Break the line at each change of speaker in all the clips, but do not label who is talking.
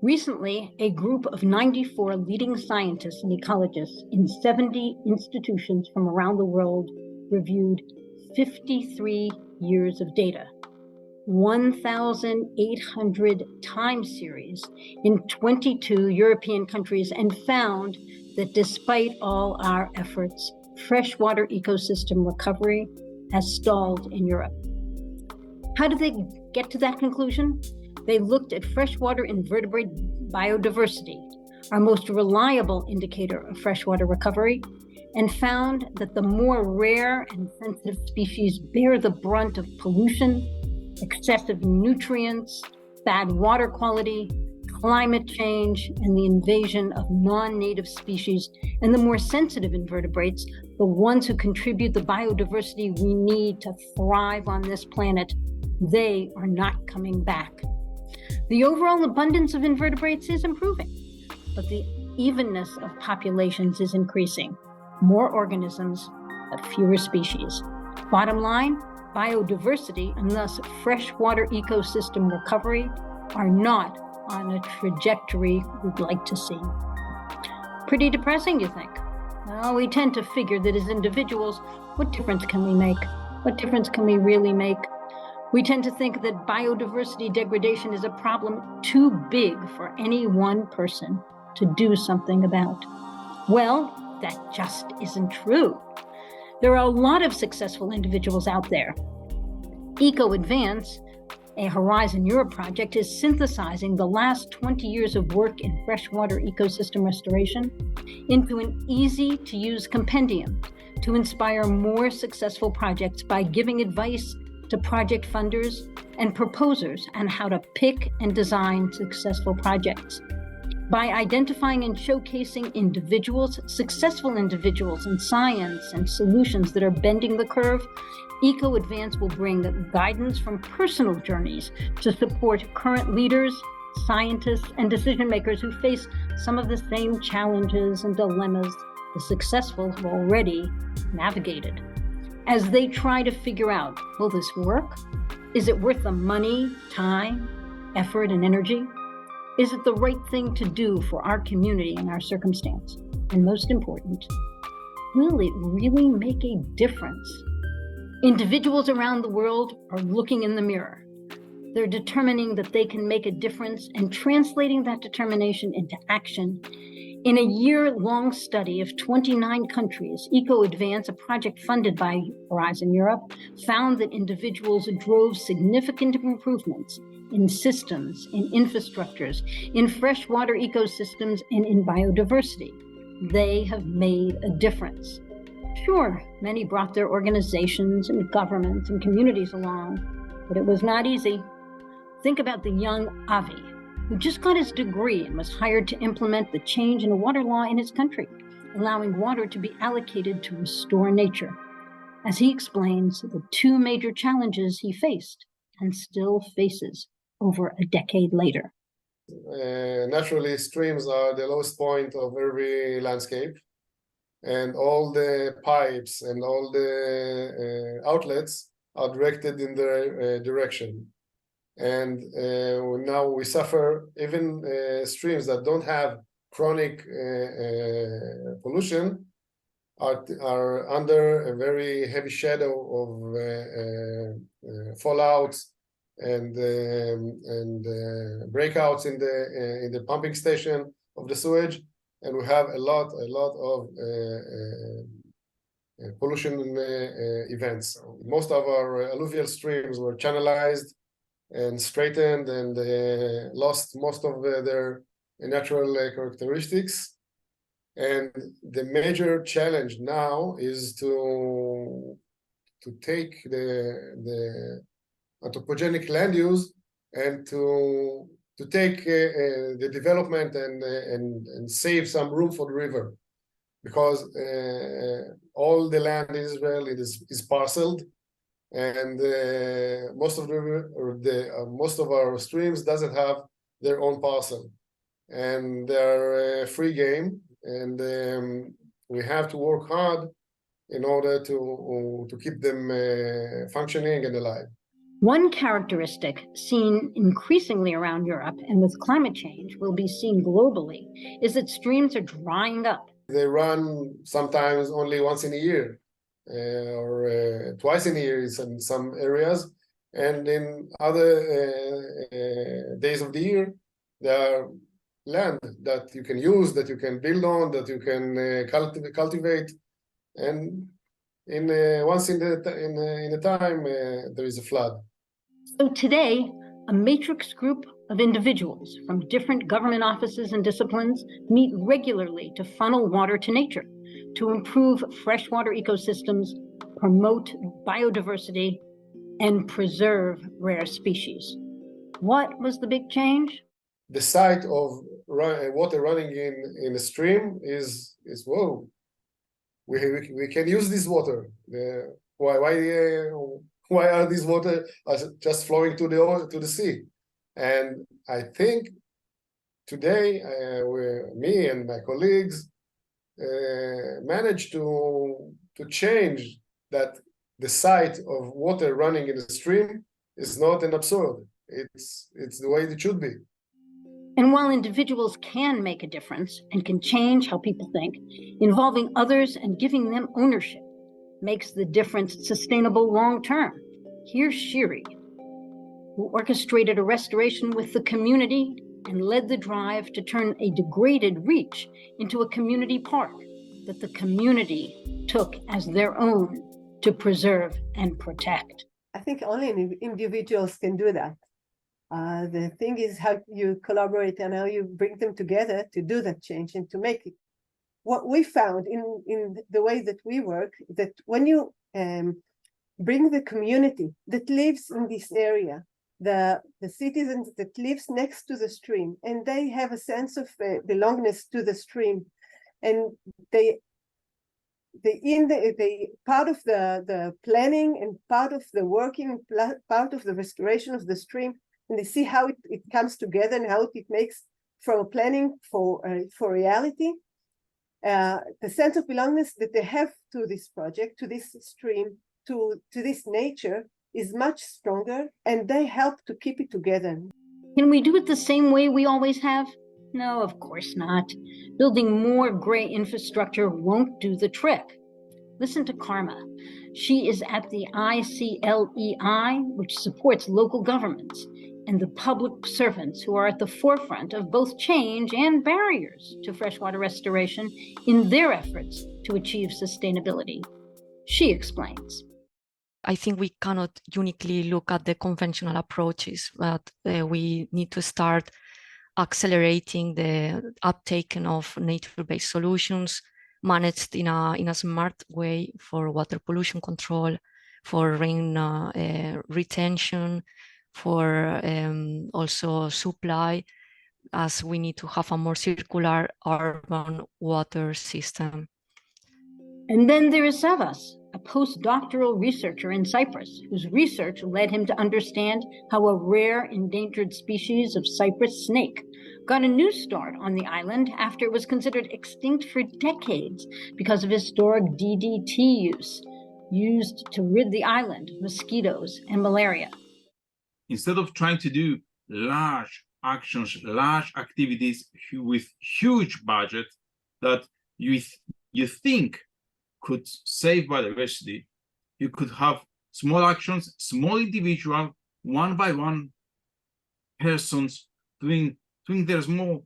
Recently, a group of 94 leading scientists and ecologists in 70 institutions from around the world reviewed 53 years of data, 1,800 time series in 22 European countries, and found that despite all our efforts, freshwater ecosystem recovery has stalled in Europe. How did they get to that conclusion? They looked at freshwater invertebrate biodiversity, our most reliable indicator of freshwater recovery, and found that the more rare and sensitive species bear the brunt of pollution, excessive nutrients, bad water quality, climate change, and the invasion of non-native species. And the more sensitive invertebrates, the ones who contribute the biodiversity we need to thrive on this planet, they are not coming back. The overall abundance of invertebrates is improving, but the evenness of populations is increasing. More organisms, but fewer species. Bottom line, biodiversity and thus freshwater ecosystem recovery are not on a trajectory we'd like to see. Pretty depressing, you think? Well, we tend to figure that as individuals, what difference can we make? What difference can we really make? We tend to think that biodiversity degradation is a problem too big for any one person to do something about. Well, that just isn't true. There are a lot of successful individuals out there. EcoAdvance, a Horizon Europe project, is synthesizing the last 20 years of work in freshwater ecosystem restoration into an easy-to-use compendium to inspire more successful projects by giving advice to project funders and proposers on how to pick and design successful projects. By identifying and showcasing individuals, successful individuals in science and solutions that are bending the curve, EcoAdvance will bring guidance from personal journeys to support current leaders, scientists, and decision makers who face some of the same challenges and dilemmas the successful have already navigated. As they try to figure out, will this work? Is it worth the money, time, effort, and energy? Is it the right thing to do for our community and our circumstance? And most important, will it really make a difference? Individuals around the world are looking in the mirror. They're determining that they can make a difference and translating that determination into action. In a year-long study of 29 countries, EcoAdvance, a project funded by Horizon Europe, found that individuals drove significant improvements in systems, in infrastructures, in freshwater ecosystems, and in biodiversity. They have made a difference. Sure, many brought their organizations and governments and communities along, but it was not easy. Think about the young Avi, who just got his degree and was hired to implement the change in a water law in his country, allowing water to be allocated to restore nature. As he explains, the two major challenges he faced and still faces over a decade later.
Naturally, streams are the lowest point of every landscape, and all the pipes and all the outlets are directed in their direction. And now we suffer, even streams that don't have chronic pollution are under a very heavy shadow of fallouts and breakouts in the pumping station of the sewage, and we have a lot of pollution events. Most of our alluvial streams were channelized and straightened and lost most of their natural characteristics. And the major challenge now is to take the anthropogenic land use and to take the development and save some room for the river, because all the land in Israel is parceled, and most of our streams doesn't have their own parcel, and they're free game, and we have to work hard in order to keep them functioning and alive.
One characteristic seen increasingly around Europe and with climate change will be seen globally is that streams are drying up.
They run sometimes only once in a year or twice in a year in some areas. And in other days of the year, there are land that you can use, that you can build on, that you can cultivate. And once in a time, there is a flood.
So today, a matrix group of individuals from different government offices and disciplines meet regularly to funnel water to nature, to improve freshwater ecosystems, promote biodiversity, and preserve rare species. What was the big change?
The sight of water running in a stream is whoa. We can use this water. Why are these water just flowing to the sea? And I think today, me and my colleagues managed to change that. The sight of water running in a stream is not an absurd. It's the way it should be.
And while individuals can make a difference and can change how people think, involving others and giving them ownership makes the difference sustainable long-term. Here's Shiri, who orchestrated a restoration with the community and led the drive to turn a degraded reach into a community park that the community took as their own to preserve and protect.
I think only individuals can do that. The thing is how you collaborate and how you bring them together to do that change and to make it. What we found in the way that we work, that when you bring the community that lives in this area, the citizens that lives next to the stream, and they have a sense of belongingness to the stream, and they part of the planning and part of the working, part of the restoration of the stream, and they see how it comes together and how it makes from planning for reality. The sense of belongingness that they have to this project, to this stream, to this nature is much stronger, and they help to keep it together.
Can we do it the same way we always have? No, of course not. Building more gray infrastructure won't do the trick. Listen to Karma. She is at the ICLEI, which supports local governments and the public servants who are at the forefront of both change and barriers to freshwater restoration in their efforts to achieve sustainability. She explains.
I think we cannot uniquely look at the conventional approaches, but we need to start accelerating the uptake of nature-based solutions managed in a smart way for water pollution control, for rain retention, for also supply, as we need to have a more circular urban water system.
And then there is Savas, a postdoctoral researcher in Cyprus, whose research led him to understand how a rare endangered species of Cyprus snake got a new start on the island after it was considered extinct for decades because of historic DDT use, used to rid the island of mosquitoes and malaria.
Instead of trying to do large actions, large activities with huge budget that you think could save biodiversity, you could have small actions, small individual, one by one persons doing their small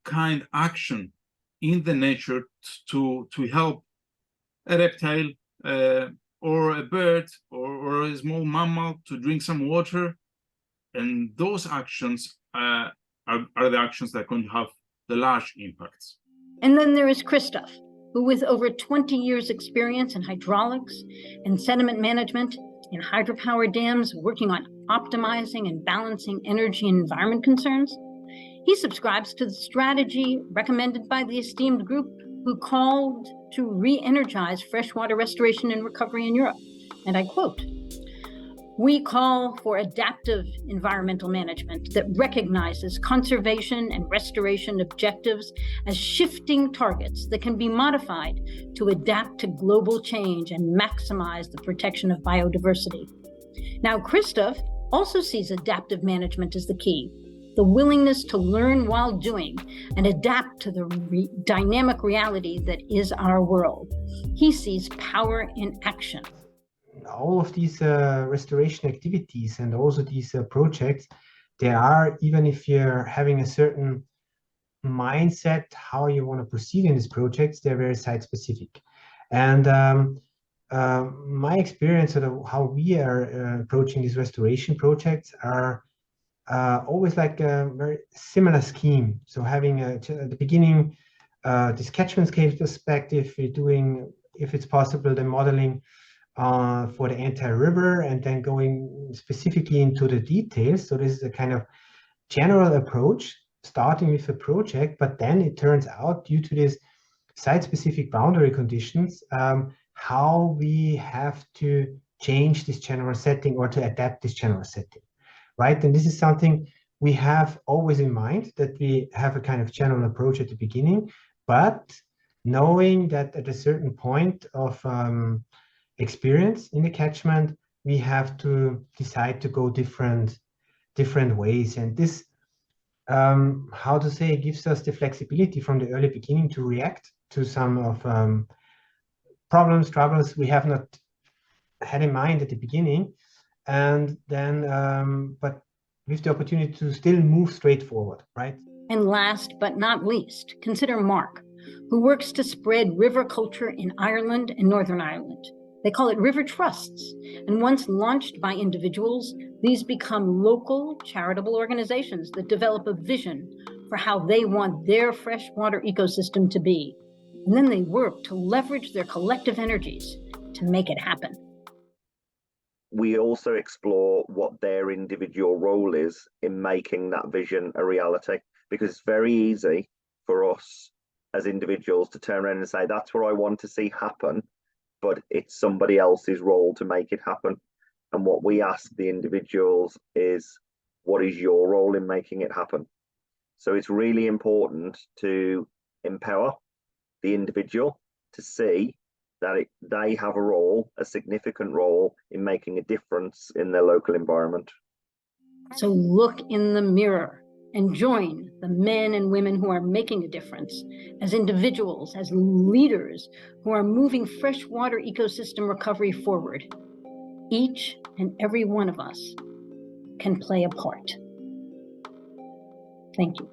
kind action in the nature to help a reptile or a bird or a small mammal to drink some water. And those actions are the actions that are going to have the large impacts.
And then there is Christoph, who with over 20 years experience in hydraulics and sediment management in hydropower dams, working on optimizing and balancing energy and environment concerns, he subscribes to the strategy recommended by the esteemed group who called to re-energize freshwater restoration and recovery in Europe. And I quote, "We call for adaptive environmental management that recognizes conservation and restoration objectives as shifting targets that can be modified to adapt to global change and maximize the protection of biodiversity. Now, Christoph also sees adaptive management as the key, the willingness to learn while doing and adapt to the dynamic reality that is our world. He sees power in action.
All of these restoration activities and also these projects, they are, even if you're having a certain mindset how you want to proceed in these projects, they're very site specific. And my experience of how we are approaching these restoration projects are always like a very similar scheme. So having at the beginning this catchment scale perspective, we're doing, if it's possible, the modeling for the entire river, and then going specifically into the details. So this is a kind of general approach, starting with a project, but then it turns out, due to these site-specific boundary conditions, how we have to change this general setting or to adapt this general setting, right? And this is something we have always in mind, that we have a kind of general approach at the beginning, but knowing that at a certain point of experience in the catchment, we have to decide to go different ways. And this, how to say, gives us the flexibility from the early beginning to react to some of problems, troubles we have not had in mind at the beginning, and then but with the opportunity to still move straight forward, right?
And last but not least, consider Mark, who works to spread river culture in Ireland and Northern Ireland. They call it river trusts, and once launched by individuals, these become local charitable organizations that develop a vision for how they want their freshwater ecosystem to be. And then they work to leverage their collective energies to make it happen.
We also explore what their individual role is in making that vision a reality, because it's very easy for us as individuals to turn around and say, that's what I want to see happen, but it's somebody else's role to make it happen. And what we ask the individuals is, what is your role in making it happen? So it's really important to empower the individual to see that they have a role, a significant role, in making a difference in their local environment.
So look in the mirror and join the men and women who are making a difference, as individuals, as leaders who are moving freshwater ecosystem recovery forward. Each and every one of us can play a part. Thank you.